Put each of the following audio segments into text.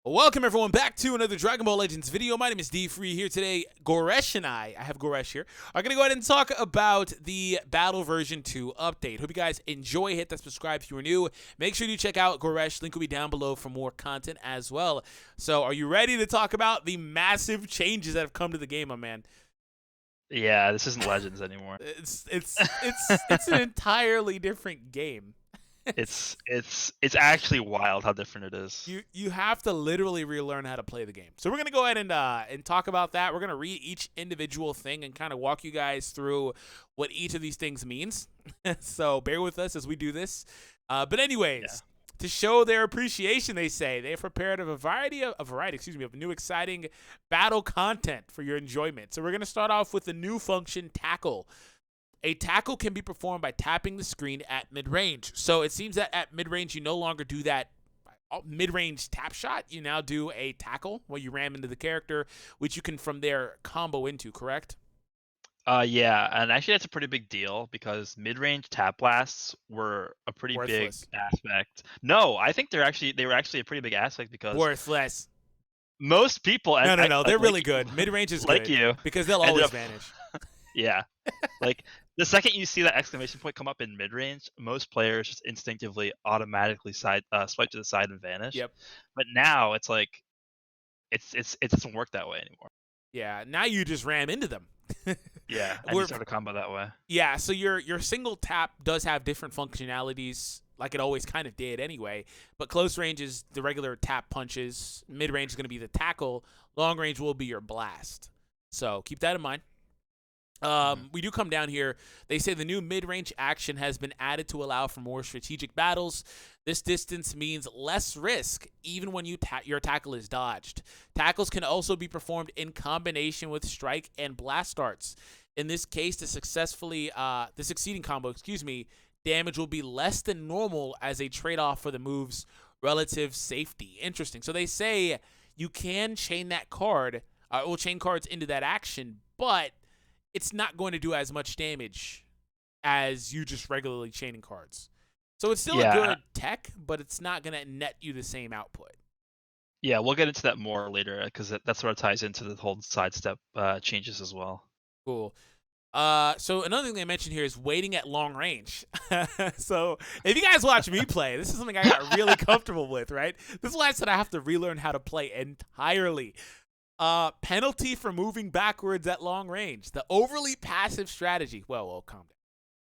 Welcome everyone back to another Dragon Ball Legends video. My name is DFree here today. Goresh and I have Goresh here, are going to go ahead and talk about the Battle version 2 update. Hope you guys enjoy. Hit that subscribe if you are new. Make sure you check out Goresh. Link will be down below for more content as well. So are you ready to talk about the massive changes that have come to the game, my man? Yeah, this isn't Legends anymore. It's an entirely different game. It's actually wild how different it is. You have to literally relearn how to play the game. So we're gonna go ahead and talk about that. We're gonna read each individual thing and kind of walk you guys through what each of these things means. So bear with us as we do this. But anyways, Yeah. to show their appreciation, they say they have prepared a variety of new exciting battle content for your enjoyment. So we're gonna start off with the new function Tackle. A tackle can be performed by tapping the screen at mid-range. So it seems that at mid-range, you no longer do that mid-range tap shot. You now do a tackle where you ram into the character, which you can from there combo into, correct? Yeah, and actually that's a pretty big deal because mid-range tap blasts were a pretty big Worthless. aspect. No, I think they were actually a pretty big aspect because Worthless. most people No. They're like really good. Mid-range is like good you because they'll ended always up vanish. yeah. Like the second you see that exclamation point come up in mid-range, most players just instinctively automatically swipe to the side and vanish. Yep. But now it's like it doesn't work that way anymore. Yeah. Now you just ram into them. Yeah, and you start a combo that way. Yeah, so your single tap does have different functionalities, like it always kind of did anyway. But close range is the regular tap punches. Mid range is going to be the tackle. Long range will be your blast. So keep that in mind. We do come down here. They say the new mid-range action has been added to allow for more strategic battles. This distance means less risk, even when your tackle is dodged. Tackles can also be performed in combination with strike and blast starts. In this case, the succeeding combo, damage will be less than normal as a trade-off for the move's relative safety. Interesting. So they say you can chain that card, or chain cards into that action, but it's not going to do as much damage as you just regularly chaining cards. So it's still a good tech, but it's not going to net you the same output. Yeah, we'll get into that more later because that sort of ties into the whole sidestep changes as well. Cool. So another thing they mentioned here is waiting at long range. So if you guys watch me play, this is something I got really comfortable with, right? This is why I said I have to relearn how to play entirely. Penalty for moving backwards at long range. The overly passive strategy, calm down,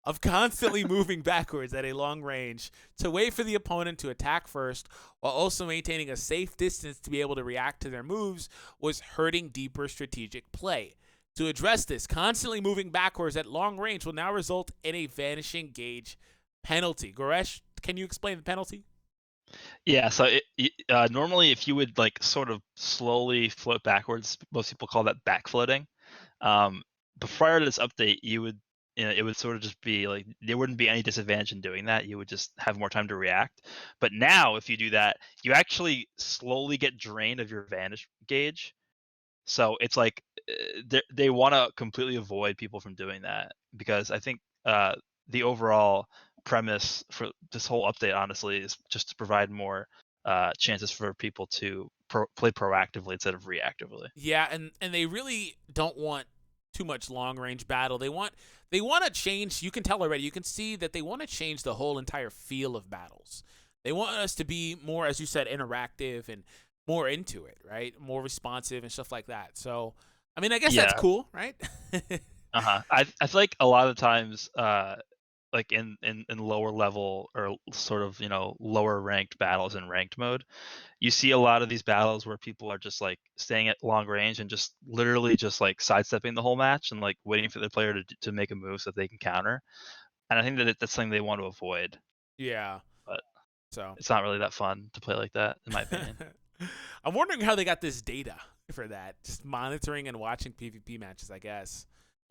of constantly moving backwards at a long range to wait for the opponent to attack first while also maintaining a safe distance to be able to react to their moves was hurting deeper strategic play. To address this, constantly moving backwards at long range will now result in a vanishing gauge penalty. Goresh, can you explain the penalty? Yeah, so normally if you would like sort of slowly float backwards, most people call that backfloating. But prior to this update, it would sort of just be like there wouldn't be any disadvantage in doing that. You would just have more time to react. But now, if you do that, you actually slowly get drained of your vanish gauge. So it's like they want to completely avoid people from doing that because I think the overall premise for this whole update, honestly, is just to provide more chances for people to play proactively instead of reactively. Yeah, and they really don't want too much long range battle. They want to change. You can tell already. You can see that they want to change the whole entire feel of battles. They want us to be more, as you said, interactive and more into it, right? More responsive and stuff like that. So, I mean, I guess that's cool, right? I feel like a lot of times, like in lower level or sort of lower ranked battles in ranked mode, you see a lot of these battles where people are just like staying at long range and just literally just like sidestepping the whole match and like waiting for the player to make a move so that they can counter. And I think that that's something they want to avoid. Yeah. But so it's not really that fun to play like that, in my opinion. I'm wondering how they got this data for that. Just monitoring and watching PvP matches, I guess.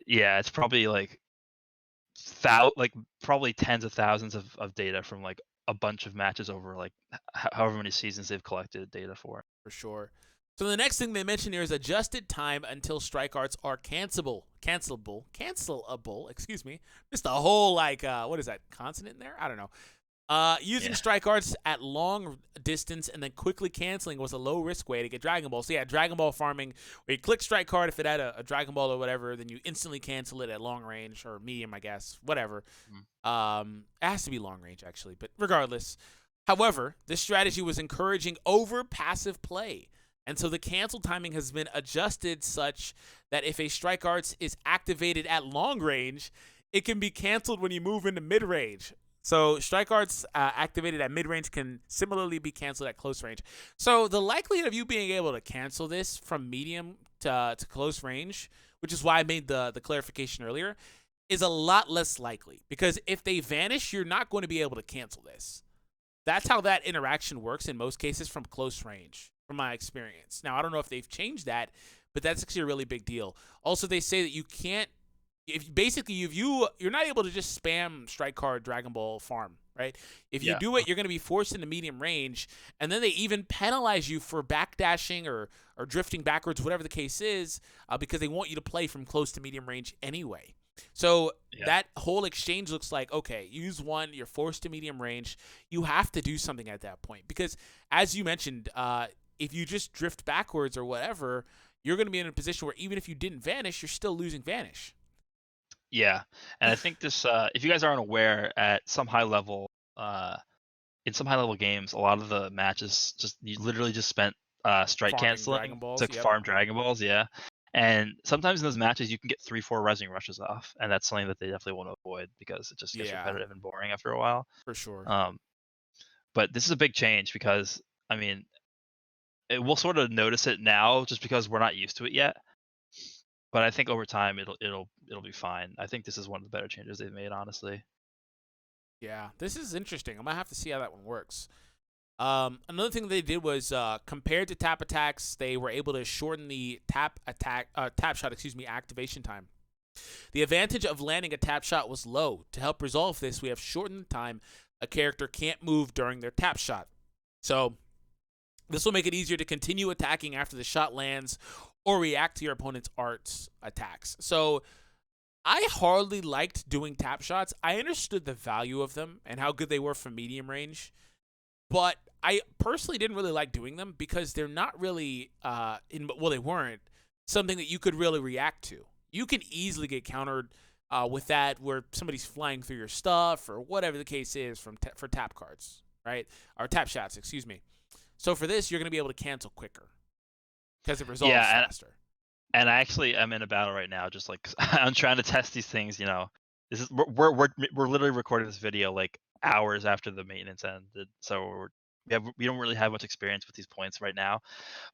Yeah, it's probably like probably tens of thousands of data from like a bunch of matches over like however many seasons they've collected data for. For sure. So the next thing they mention here is adjusted time until strike arts are cancelable. Excuse me. Just a whole what is that consonant in there? I don't know. Using Yeah. strike arts at long distance and then quickly canceling was a low risk way to get Dragon Ball. So yeah, Dragon Ball farming, where you click strike card if it had a Dragon Ball or whatever, then you instantly cancel it at long range or medium, I guess, whatever. Mm. It has to be long range actually, but regardless. However, this strategy was encouraging over passive play. And so the cancel timing has been adjusted such that if a strike arts is activated at long range, it can be canceled when you move into mid range. So strike arts activated at mid range can similarly be canceled at close range. So the likelihood of you being able to cancel this from medium to close range, which is why I made the clarification earlier, is a lot less likely. Because if they vanish, you're not going to be able to cancel this. That's how that interaction works in most cases from close range, from my experience. Now, I don't know if they've changed that, but that's actually a really big deal. Also, they say that you can't, if basically if you're not able to just spam strike card Dragon Ball farm, right? If you Yeah. do it, you're going to be forced into medium range, and then they even penalize you for backdashing or drifting backwards, whatever the case is, because they want you to play from close to medium range anyway. So Yeah. that whole exchange looks like, okay, use one, you're forced to medium range. You have to do something at that point because, as you mentioned, if you just drift backwards or whatever, you're going to be in a position where even if you didn't vanish, you're still losing vanish. Yeah. And I think this, if you guys aren't aware, at some high level, in some high level games, a lot of the matches just you literally just spent strike Farming Dragon canceling Balls, to yep. farm Dragon Balls. Yeah. And sometimes in those matches, you can get 3-4 Rising Rushes off, and that's something that they definitely want to avoid because it just gets Yeah, repetitive and boring after a while. for sure. Um, but this is a big change because I mean, we'll sort of notice it now just because we're not used to it yet. But I think over time it'll be fine. I think this is one of the better changes they've made, honestly. Yeah, this is interesting. I'm gonna have to see how that one works. Another thing they did was compared to tap attacks, they were able to shorten the tap shot, activation time. The advantage of landing a tap shot was low. To help resolve this, we have shortened the time a character can't move during their tap shot. So this will make it easier to continue attacking after the shot lands or react to your opponent's arts attacks. So I hardly liked doing tap shots. I understood the value of them and how good they were from medium range, but I personally didn't really like doing them because they're not really they weren't something that you could really react to. You can easily get countered with that where somebody's flying through your stuff or whatever the case is for tap cards, right? Or tap shots, excuse me. So for this, you're going to be able to cancel quicker because it resolves Yeah, faster. and I actually am in a battle right now, just like I'm trying to test these things. This is we're literally recording this video like hours after the maintenance ended, so we don't really have much experience with these points right now.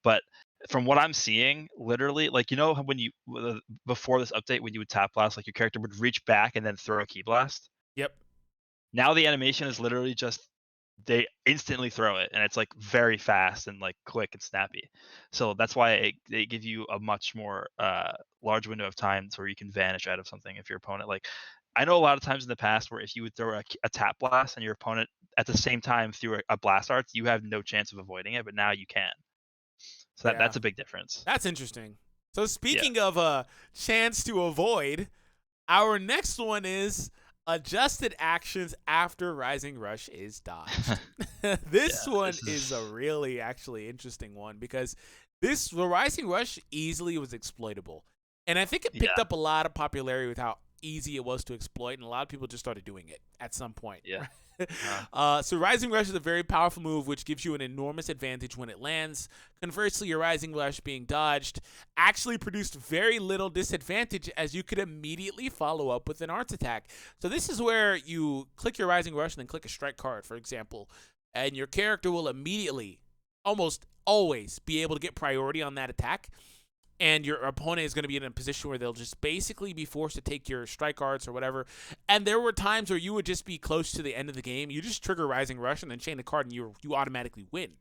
But from what I'm seeing, literally, like when you before this update, when you would tap blast, like your character would reach back and then throw a key blast. Yep. Now the animation is literally just they instantly throw it, and it's like very fast and like quick and snappy. So that's why they give you a much more large window of time where you can vanish out of something if your opponent like. I know a lot of times in the past where if you would throw a tap blast and your opponent at the same time threw a blast art, you have no chance of avoiding it, but now you can. So Yeah. that's a big difference. That's interesting. So Yeah. speaking of a chance to avoid, our next one is adjusted actions after Rising Rush is dodged. This Yeah. one This is a is really actually interesting one because the Rising Rush easily was exploitable. And I think it picked yeah. up a lot of popularity with how easy it was to exploit, and a lot of people just started doing it at some point. Yeah. Uh, So Rising Rush is a very powerful move which gives you an enormous advantage when it lands. Conversely, your Rising Rush being dodged actually produced very little disadvantage as you could immediately follow up with an arts attack. So this is where you click your Rising Rush and then click a strike card, for example, and your character will immediately, almost always, be able to get priority on that attack. And your opponent is going to be in a position where they'll just basically be forced to take your strike arts or whatever. And there were times where you would just be close to the end of the game. You just trigger Rising Rush and then chain the card, and you automatically win,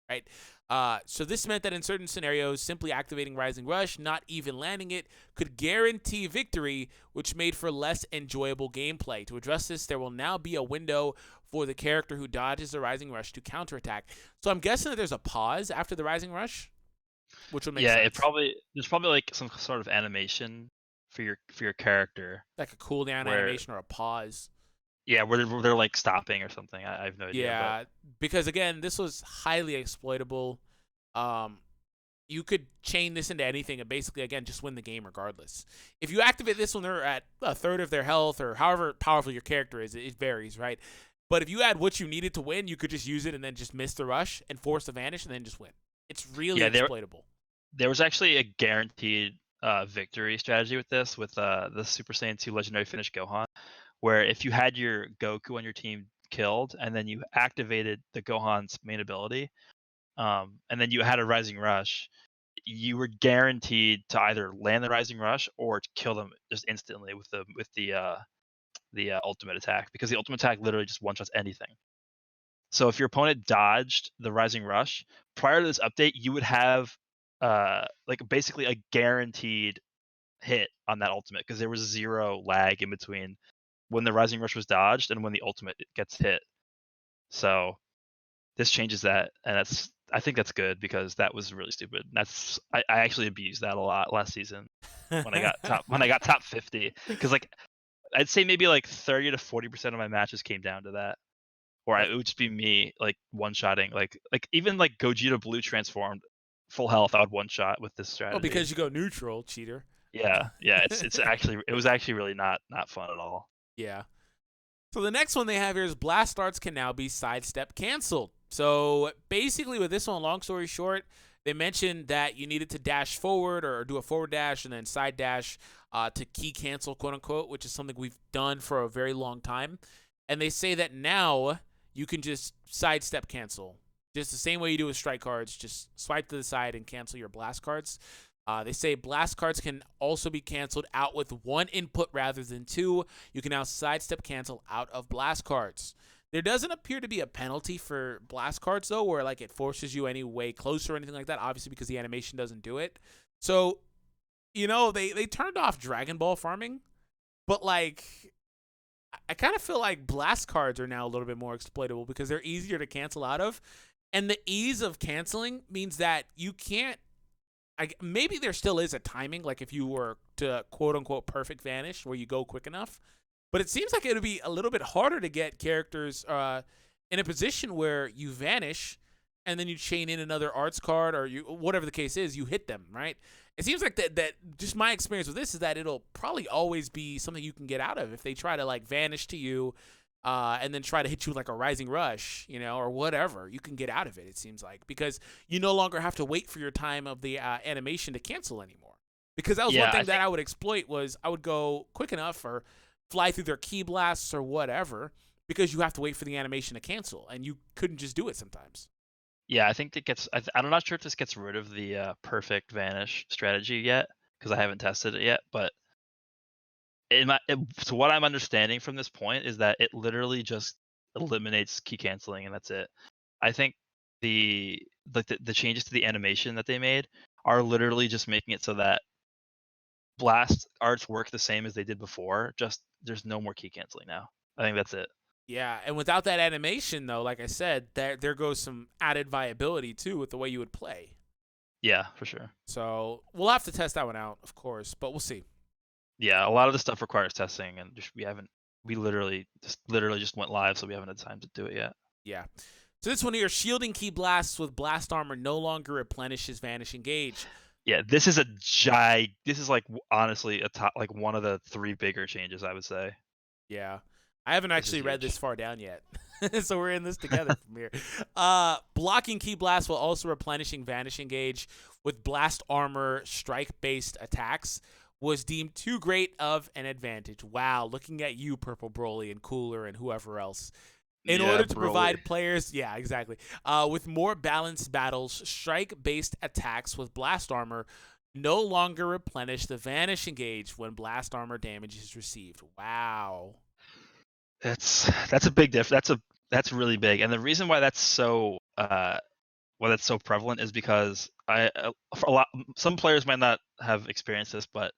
right? So this meant that in certain scenarios, simply activating Rising Rush, not even landing it, could guarantee victory, which made for less enjoyable gameplay. To address this, there will now be a window for the character who dodges the Rising Rush to counterattack. So I'm guessing that there's a pause after the Rising Rush, which would make yeah. sense. There's probably like some sort of animation for your character Like a cooldown where animation or a pause. Yeah, where they're like stopping or something. I have no idea, but Yeah, because again, this was highly exploitable. Um, you could chain this into anything and basically, again, just win the game regardless. If you activate this when they're at a third of their health or however powerful your character is, it varies, right? But if you had what you needed to win, you could just use it and then just miss the rush and force the vanish and then just win. It's really yeah, exploitable. there was actually a guaranteed victory strategy with this with the Super Saiyan 2 Legendary Finish Gohan, where if you had your Goku on your team killed and then you activated the Gohan's main ability, and then you had a Rising Rush, you were guaranteed to either land the Rising Rush or to kill them just instantly with the ultimate attack, because the ultimate attack literally just one shots anything. So if your opponent dodged the Rising Rush prior to this update, you would have like basically a guaranteed hit on that ultimate, because there was zero lag in between when the Rising Rush was dodged and when the ultimate gets hit. So this changes that, and I think that's good, because that was really stupid. I actually abused that a lot last season when I got top 50, because like I'd say maybe like 30 to 40% of my matches came down to that. Or That- it would just be me like one shotting, like even like Gogeta Blue transformed full health, I would one shot with this well, strategy. because you go neutral, cheater. Yeah, it was actually really not fun at all. Yeah. So the next one they have here is blast starts can now be sidestep canceled. So basically, with this one, long story short, they mentioned that you needed to dash forward or do a forward dash and then side dash to key cancel, quote unquote, which is something we've done for a very long time. And they say that now you can just sidestep cancel, just the same way you do with strike cards. Just swipe to the side and cancel your blast cards. They say blast cards can also be canceled out with one input rather than two. You can now sidestep cancel out of blast cards. There doesn't appear to be a penalty for blast cards though, where like it forces you any way closer or anything like that. Obviously, because the animation doesn't do it. So they turned off Dragon Ball farming, but like I kind of feel like blast cards are now a little bit more exploitable because they're easier to cancel out of, and the ease of canceling means that you can't. Maybe there still is a timing, like if you were to quote unquote perfect vanish, where you go quick enough. But it seems like it would be a little bit harder to get characters in a position where you vanish and then you chain in another arts card or you whatever the case is, you hit them, right? It seems like that just my experience with this is that it'll probably always be something you can get out of if they try to like vanish to you and then try to hit you with like a rising rush, or whatever. You can get out of it. It seems like because you no longer have to wait for your time of the animation to cancel anymore. Because that was one Yeah, thing I that think I would exploit was I would go quick enough or fly through their key blasts or whatever because you have to wait for the animation to cancel and you couldn't just do it sometimes. yeah, I think it gets. I'm not sure if this gets rid of the perfect vanish strategy yet, because I haven't tested it yet. But so what I'm understanding from this point is that it literally just eliminates key canceling and that's it. I think the changes to the animation that they made are literally just making it so that blast arts work the same as they did before. Just there's no more key canceling now. I think that's it. Yeah, and without that animation though, like I said, there goes some added viability too with the way you would play. Yeah, for sure. So we'll have to test that one out, of course, but we'll see. Yeah, a lot of the stuff requires testing, and we haven't. We literally just went live, so we haven't had time to do it yet. Yeah. So this one here, shielding key blasts with blast armor no longer replenishes vanishing gauge. Yeah, this is like honestly a top, like one of the three bigger changes, I would say. Yeah. I haven't This is actually read huge. this far down yet. So we're in this together from here. Blocking key blast while also replenishing vanishing gauge with blast armor strike based attacks was deemed too great of an advantage. Wow, looking at you, Purple Broly and Cooler and whoever else. In Yeah, order to Broly. provide players, yeah, exactly, with more balanced battles, strike-based attacks with blast armor no longer replenish the vanishing gauge when blast armor damage is received. Wow. That's a big diff. That's really big, and the reason why that's so prevalent is because for a lot some players might not have experienced this, but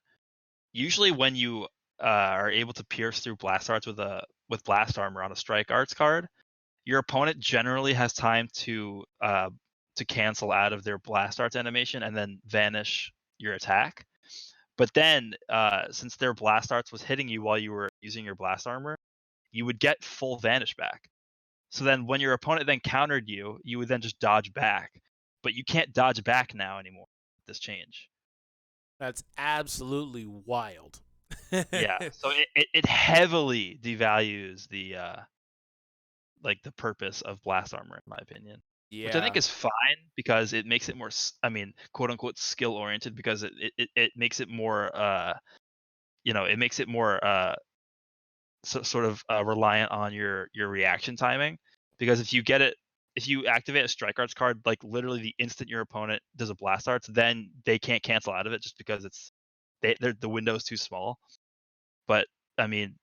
usually when you are able to pierce through blast arts with blast armor on a strike arts card, your opponent generally has time to cancel out of their blast arts animation and then vanish your attack. But then, since their blast arts was hitting you while you were using your blast armor, you would get full vanish back. So then when your opponent then countered you, you would then just dodge back. But you can't dodge back now anymore with this change. That's absolutely wild. Yeah. So it heavily devalues the like the purpose of blast armor in my opinion. Which I think Yeah. is fine because it makes it more I mean, quote unquote skill oriented because it makes it more it makes it more sort of reliant on your reaction timing because if you activate a strike arts card like literally the instant your opponent does a blast arts, then they can't cancel out of it just because the window is too small. But I mean,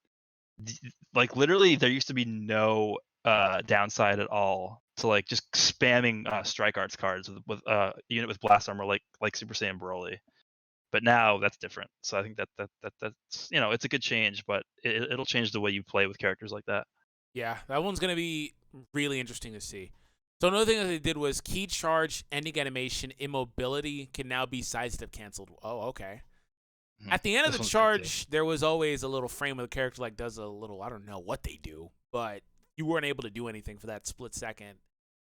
like literally there used to be no downside at all to like just spamming strike arts cards with unit with blast armor like Super Saiyan Broly. But now that's different. So I think that's it's a good change, but it'll change the way you play with characters like that. Yeah, that one's gonna be really interesting to see. So another thing that they did was key charge, ending animation, immobility can now be sidestep canceled. Oh, okay. Mhm. At the end of the This one's good too. charge, there was always a little frame of the character like does a little, I don't know what they do, but you weren't able to do anything for that split second.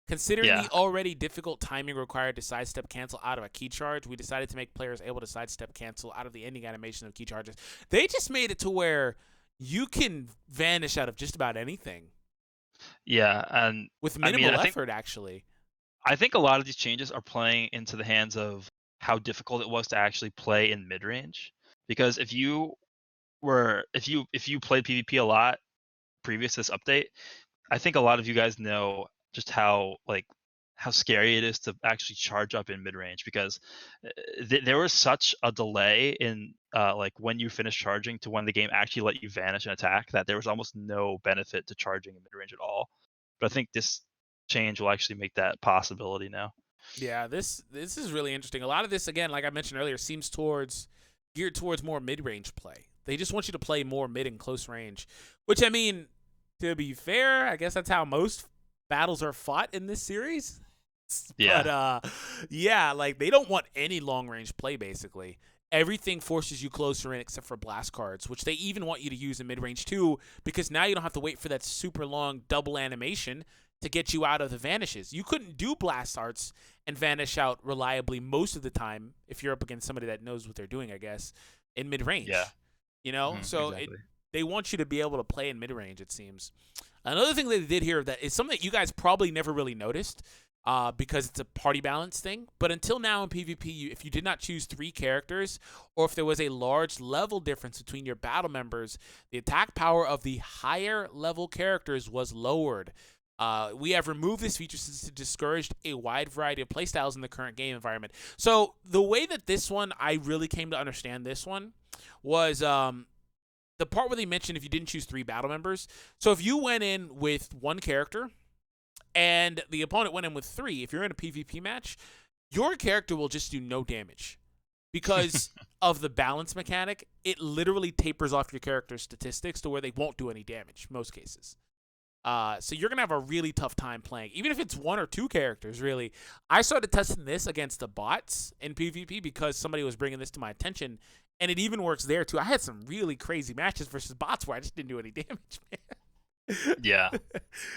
Considering Yeah, the already difficult timing required to sidestep cancel out of a key charge, we decided to make players able to sidestep cancel out of the ending animation of key charges. They just made it to where you can vanish out of just about anything yeah, and with I mean, minimal effort, actually. I think a lot of these changes are playing into the hands of how difficult it was to actually play in mid range. Because if you played PvP a lot previous to this update, I think a lot of you guys know just how scary it is to actually charge up in mid range because there was such a delay in like when you finish charging to when the game actually let you vanish and attack that there was almost no benefit to charging in mid range at all. But I think this change will actually make that possibility now. Yeah, this is really interesting. A lot of this, again, like I mentioned earlier, seems geared towards more mid range play. They just want you to play more mid and close range, which I mean, to be fair, I guess that's how most battles are fought in this series. But Yeah, yeah, like they don't want any long range play basically. Everything forces you closer in except for blast cards, which they even want you to use in mid range too, because now you don't have to wait for that super long double animation to get you out of the vanishes. You couldn't do blast arts and vanish out reliably most of the time if you're up against somebody that knows what they're doing, I guess, in mid yeah, range. You know? So exactly. they want you to be able to play in mid range, it seems. Another thing they did here that is something that you guys probably never really noticed because it's a party balance thing. But until now in PvP, if you did not choose 3 characters, or if there was a large level difference between your battle members, the attack power of the higher level characters was lowered. We have removed this feature since it discouraged a wide variety of playstyles in the current game environment. So the way that this one, I really came to understand this one, was the part where they mentioned if you didn't choose 3 battle members. So if you went in with 1 character and the opponent went in with 3, if you're in a PvP match, your character will just do no damage because of the balance mechanic. It literally tapers off your character's statistics to where they won't do any damage most cases. So you're gonna have a really tough time playing, even if it's 1 or 2 characters. Really, I started testing this against the bots in PvP because somebody was bringing this to my attention, and it even works there too. I had some really crazy matches versus bots where I just didn't do any damage, man. Yeah,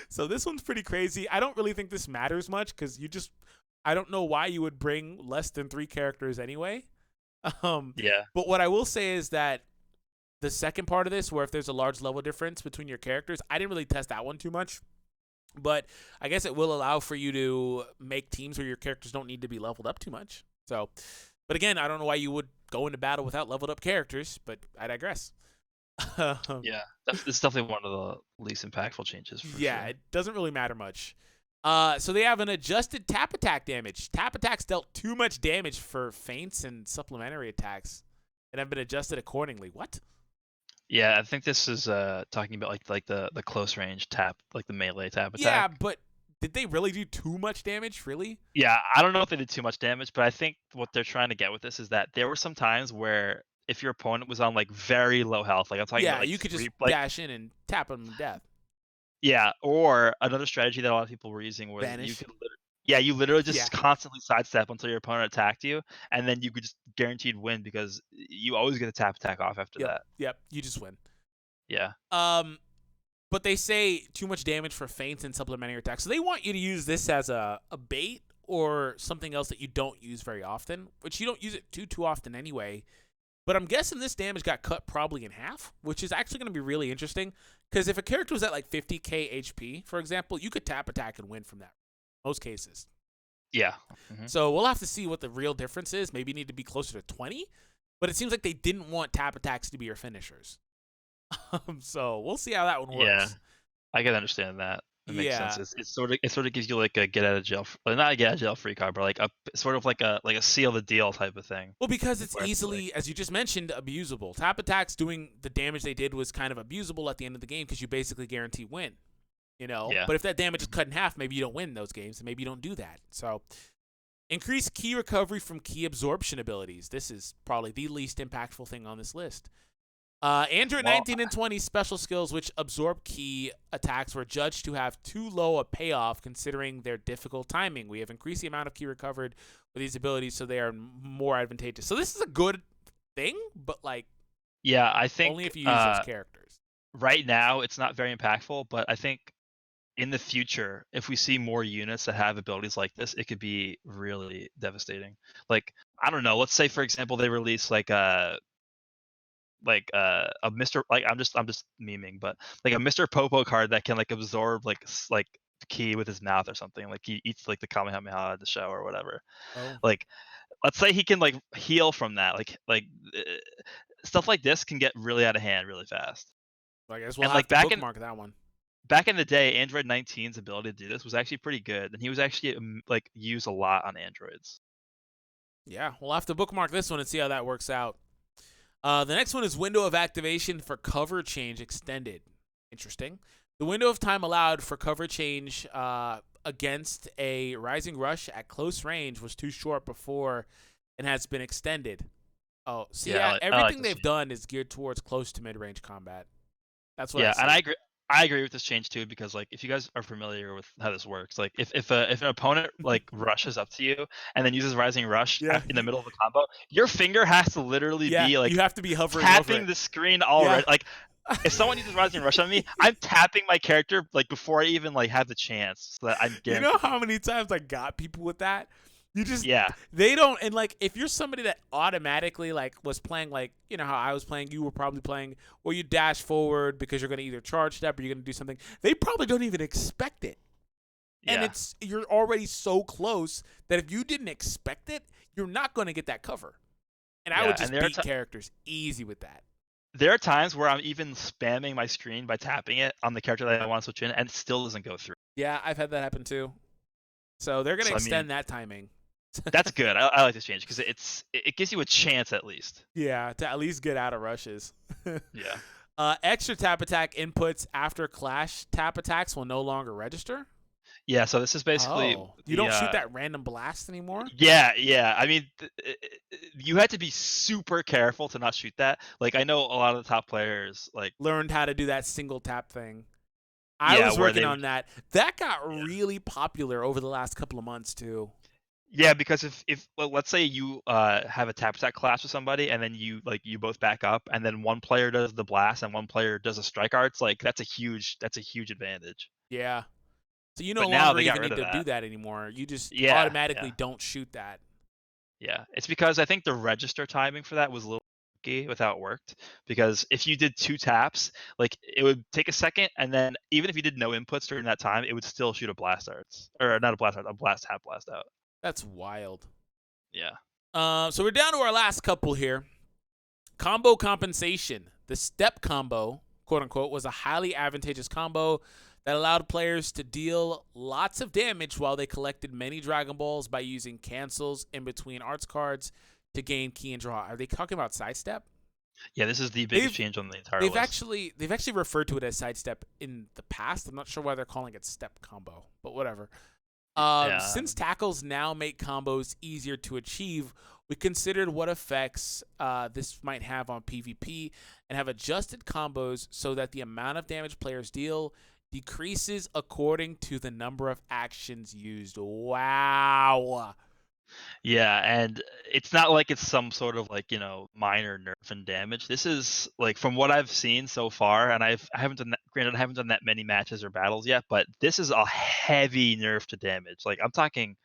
So this one's pretty crazy. I don't really think this matters much because I don't know why you would bring less than 3 characters anyway. Um, yeah, but what I will say is that the second part of this, where if there's a large level difference between your characters, I didn't really test that one too much. But I guess it will allow for you to make teams where your characters don't need to be leveled up too much. So, but again, I don't know why you would go into battle without leveled up characters, but I digress. yeah. This is definitely one of the least impactful changes for Yeah, sure. it doesn't really matter much. So they have an adjusted tap attack damage. Tap attacks dealt too much damage for feints and supplementary attacks and have been adjusted accordingly. What? Yeah, I think this is talking about like the close range tap, like the melee tap Yeah, attack. but did they really do too much damage? Really? Yeah, I don't know if they did too much damage, but I think what they're trying to get with this is that there were some times where if your opponent was on like very low health, like I'm talking about Yeah, like you could just 3 like dash in and tap them to death. yeah, or another strategy that a lot of people were using was you Vanish. could yeah, you literally Yeah. just constantly sidestep until your opponent attacked you, and then you could just guaranteed win because you always get a tap attack off after Yep. that. Yep. You just win. Yeah. Um, But they say too much damage for feints and supplementary attacks. So they want you to use this as a bait or something else that you don't use very often, which you don't use it too often anyway. But I'm guessing this damage got cut probably in half, which is actually going to be really interesting. Because if a character was at like 50k HP, for example, you could tap attack and win from that. Most cases. Yeah. Mm-hmm. So we'll have to see what the real difference is. Maybe you need to be closer to 20. But it seems like they didn't want tap attacks to be your finishers. So we'll see how that one works. Yeah, I can understand that. It makes Yeah. sense. It sort of gives you like a get out of jail, not a get out of jail free card, but like a sort of like a seal the deal type of thing. Well, because it's Where it's easily, like, as you just mentioned, abusable. Tap attacks doing the damage they did was kind of abusable at the end of the game because you basically guarantee win. You know, Yeah. but if that damage is cut in half, maybe you don't win those games, and maybe you don't do that. So, increase key recovery from key absorption abilities. This is probably the least impactful thing on this list. Android Well, 19 and 20 special skills which absorb key attacks were judged to have too low a payoff considering their difficult timing. We have increased the amount of key recovered with these abilities so they are more advantageous. So this is a good thing, but like yeah, I think only if you use those characters. right now it's not very impactful, but I think in the future, if we see more units that have abilities like this, it could be really devastating. Like, I don't know, let's say for example they release like a Mr. like I'm just memeing, but like a Mr. Popo card that can like absorb like key with his mouth or something. Like he eats like the Kamehameha at the show or whatever. Oh, Like let's say he can like heal from that. Uh, stuff like this can get really out of hand really fast. I guess we'll And have like to bookmark that one. back in the day, Android 19's ability to do this was actually pretty good, and he was actually like used a lot on androids. Yeah, we'll have to bookmark this one and see how that works out. The next one is window of activation for cover change extended. Interesting. The window of time allowed for cover change against a rising rush at close range was too short before and has been extended. Oh, see, Yeah, I like everything this they've change. done is geared towards close to mid-range combat. That's what I Yeah, see. and I agree. I agree with this change too because like if you guys are familiar with how this works, like if an opponent like rushes up to you and then uses Rising Rush Yeah, in the middle of the combo, your finger has to literally yeah, be like you have to be hovering over tapping it. the screen Yeah. already. Like if someone uses Rising Rush on me, I'm tapping my character like before I even like have the chance so that I'm You know guaranteed. how many times I got people with that? You just Yeah, they don't and like if you're somebody that automatically like was playing like you know how I was playing, you were probably playing, or you dash forward because you're gonna either charge step or you're gonna do something. They probably don't even expect it. And yeah, you're already so close that if you didn't expect it, you're not gonna get that cover. And I yeah. would And just beat characters easy with that. there are times where I'm even spamming my screen by tapping it on the character that I want to switch in, and it still doesn't go through. Yeah, I've had that happen too. So they're gonna So I mean, extend that timing. that's good. I like this change because it gives you a chance at least. Yeah, to at least get out of rushes. Yeah. Extra tap attack inputs after clash tap attacks will no longer register. Yeah, so this is basically Oh, you don't shoot that random blast anymore? yeah. I mean, you had to be super careful to not shoot that. Like I know a lot of the top players like Learned how to do that single tap thing. I yeah, was where working they on that. That got yeah. really popular over the last couple of months too. Yeah, because if well, let's say you have a tap attack clash with somebody and then you both back up and then one player does the blast and one player does a strike arts, like that's a huge advantage. Yeah. So you no But now longer they got even rid need of to do that. that anymore. You just Yeah, automatically yeah. don't shoot that. Yeah, it's because I think the register timing for that was a little funky with how it worked. Because if you did two taps, like it would take a second, and then even if you did no inputs during that time, it would still shoot a blast arts or not a blast art, a blast tap blast out. That's wild. Yeah, So we're down to our last couple here. Combo compensation. The step combo, quote unquote, was a highly advantageous combo that allowed players to deal lots of damage while they collected many Dragon Balls by using cancels in between arts cards to gain key and draw. Are they talking about sidestep? yeah. This is the biggest They've change on the entire they've list. actually referred to it as sidestep in the past. I'm not sure why they're calling it step combo, but whatever. Yeah, Since tackles now make combos easier to achieve, we considered what effects this might have on PvP and have adjusted combos so that the amount of damage players deal decreases according to the number of actions used. Wow. yeah, and it's not like it's some sort of like minor nerf and damage. This is like from what I've seen so far, and I haven't Granted, I haven't done that many matches or battles yet, but this is a heavy nerf to damage. Like I'm talking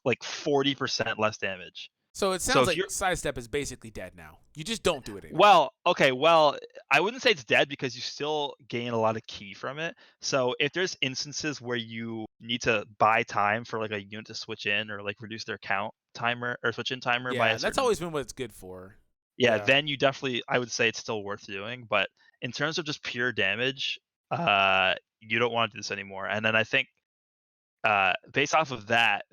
like 40% less damage. So it So sounds if like you're Sidestep is basically dead now. You just don't do it anymore. well, okay, well, I wouldn't say it's dead because you still gain a lot of key from it. So if there's instances where you need to buy time for like a unit to switch in or like reduce their count timer or switch in timer by Yeah, a that's certain always been what it's good for. yeah, Yeah. then you definitely I would say it's still worth doing. But in terms of just pure damage, you don't want to do this anymore. And then I think based off of that,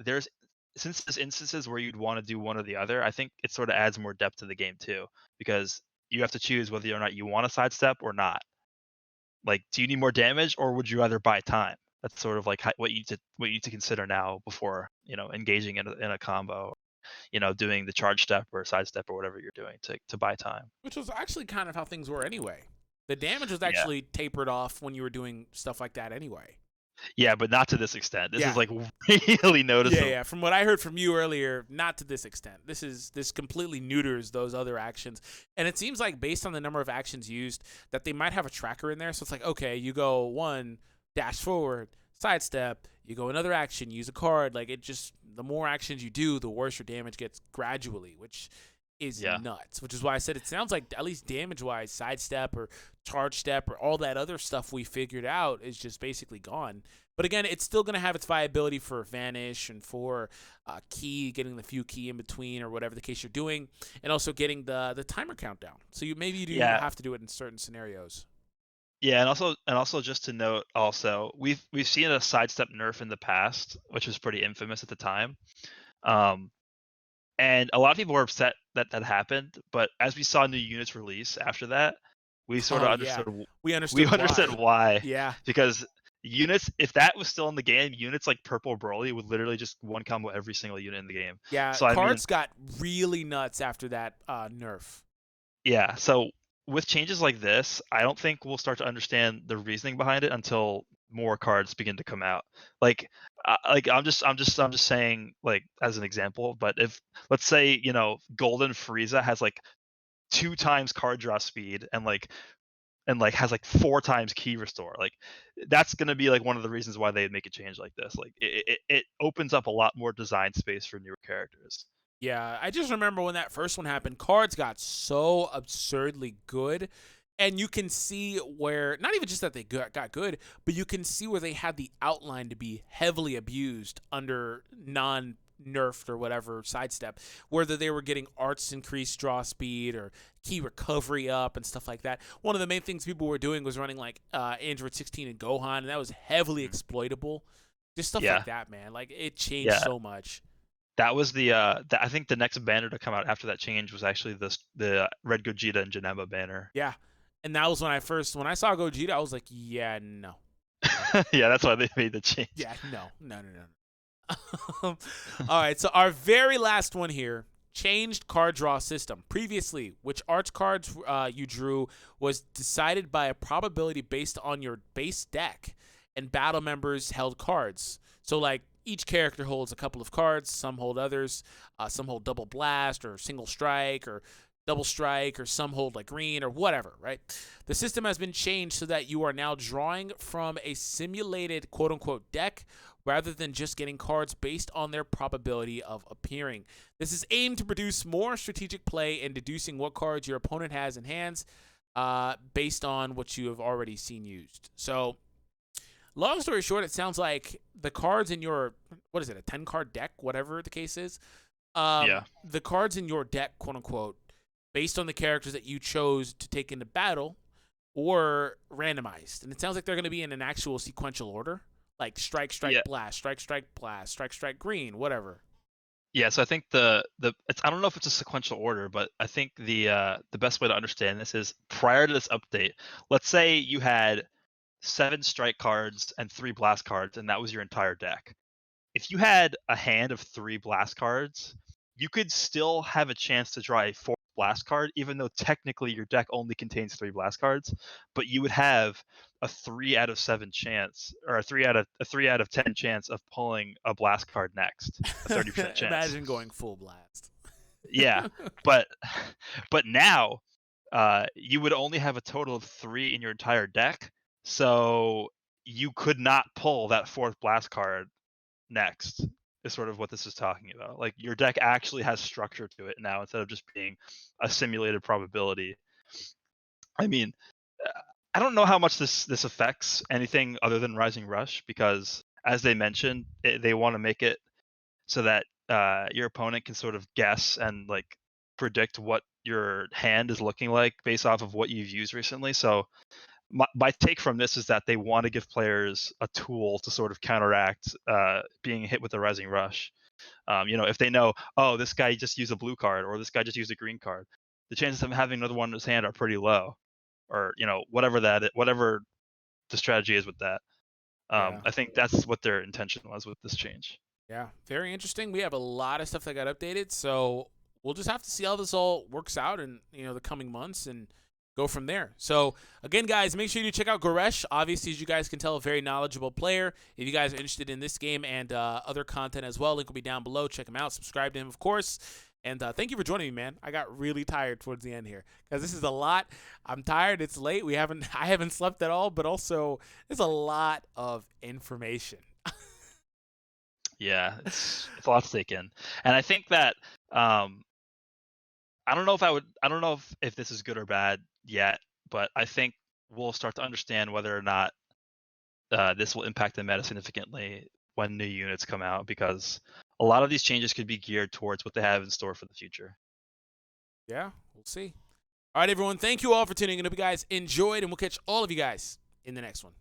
since there's instances where you'd want to do one or the other, I think it sort of adds more depth to the game too, because you have to choose whether or not you want to sidestep or not. Like, do you need more damage or would you rather buy time? That's sort of like what you need to consider now before engaging in a combo, doing the charge step or sidestep or whatever you're doing to buy time. Which was actually kind of how things were anyway. The damage was Yeah, actually tapered off when you were doing stuff like that anyway. yeah, but not to this extent. This is Yeah. like really Yeah, noticeable. yeah. From what I heard from you earlier, not to this extent. This completely neuters those other actions, and it seems like based on the number of actions used, that they might have a tracker in there. So it's like, okay, you go one dash forward, sidestep. You go another action, use a card. Like it just the more actions you do, the worse your damage gets gradually, which is Yeah. nuts. Which is why I said it sounds like at least damage wise, sidestep or charge step or all that other stuff we figured out is just basically gone. But again, it's still going to have its viability for Vanish and for key, getting the few key in between or whatever the case you're doing, and also getting the timer countdown. So maybe you do Yeah. have to do it in certain scenarios. Yeah, and also just to note also, we've seen a sidestep nerf in the past, which was pretty infamous at the time. Um and a lot of people were upset that that happened, but as we saw new units release after that, we sort of Oh yeah, understood we we understood understood why. why. Yeah, Because units, if that was still in the game, units like Purple Broly would literally just one combo every single unit in the game. yeah. So I mean, Cards got really nuts after that nerf. yeah, so with changes like this, I don't think we'll start to understand the reasoning behind it until more cards begin to come out. Like I'm just saying, like, as an example, but if let's say, Golden Frieza has like 2 times card draw speed and has like 4 times key restore. Like that's going to be like one of the reasons why they make a change like this. Like it opens up a lot more design space for newer characters. Yeah, I just remember when that first one happened, cards got so absurdly good. And you can see where, not even just that they got good, but you can see where they had the outline to be heavily abused under non nerfed or whatever sidestep, whether they were getting arts increased draw speed or key recovery up and stuff like that. One of the main things people were doing was running like Android 16 and Gohan, and that was heavily Mhm. exploitable. Just stuff Yeah. like that, man. Like it changed Yeah. so much. That was I think the next banner to come out after that change was actually the Red Gogeta and Janemba banner. Yeah. And that was when I saw Gogeta, I was like, yeah, no. Yeah, that's why they made the change. Yeah, no. No, no, no. All right, so our very last one here, changed card draw system. Previously, which arts cards you drew was decided by a probability based on your base deck, and battle members held cards. So, like, each character holds a couple of cards, some hold others, some hold double blast or single strike or double strike, or some hold like green or whatever, right? The system has been changed so that you are now drawing from a simulated quote unquote deck rather than just getting cards based on their probability of appearing. This is aimed to produce more strategic play in deducing what cards your opponent has in hands based on what you have already seen used. So, long story short, it sounds like the cards in your, what is it, a 10 card deck, whatever the case is, Yeah. the cards in your deck, quote unquote, based on the characters that you chose to take into battle, or randomized. And it sounds like they're going to be in an actual sequential order, like strike, strike, Yeah. blast, strike, strike, blast, strike, strike, green, whatever. Yeah, so I think I don't know if it's a sequential order, but I think the best way to understand this is prior to this update, let's say you had 7 strike cards and 3 blast cards, and that was your entire deck. If you had a hand of 3 blast cards, you could still have a chance to draw a 4th blast card, even though technically your deck only contains 3 blast cards, but you would have a 3 out of 7 chance, or a 3 out of 10 chance of pulling a blast card next, a 30% chance. Imagine going full blast. Yeah, but but now you would only have a total of 3 in your entire deck. So you could not pull that 4th blast card next, is sort of what this is talking about. Like, your deck actually has structure to it now instead of just being a simulated probability. I mean, uh, I don't know how much this affects anything other than Rising Rush, because as they mentioned, they want to make it so that your opponent can sort of guess and like predict what your hand is looking like based off of what you've used recently. So my take from this is that they want to give players a tool to sort of counteract being hit with the Rising Rush. If they know, oh, this guy just used a blue card or this guy just used a green card, the chances of having another one in his hand are pretty low, or whatever the strategy is with that. Yeah. I think that's what their intention was with this change. Yeah, very interesting. We have a lot of stuff that got updated, so we'll just have to see how this all works out in the coming months and go from there. So again, guys, make sure you check out Goresh. Obviously, as you guys can tell, a very knowledgeable player. If you guys are interested in this game and other content as well, link will be down below. Check him out. Subscribe to him, of course. And thank you for joining me, man. I got really tired towards the end here because this is a lot. I'm tired. It's late. I haven't slept at all, but also there's a lot of information. Yeah, it's a lot to take in, and I think that I don't know if this is good or bad yet, but I think we'll start to understand whether or not this will impact the meta significantly when new units come out, because a lot of these changes could be geared towards what they have in store for the future. Yeah, we'll see. All right, everyone. Thank you all for tuning in. I hope you guys enjoyed, and we'll catch all of you guys in the next one.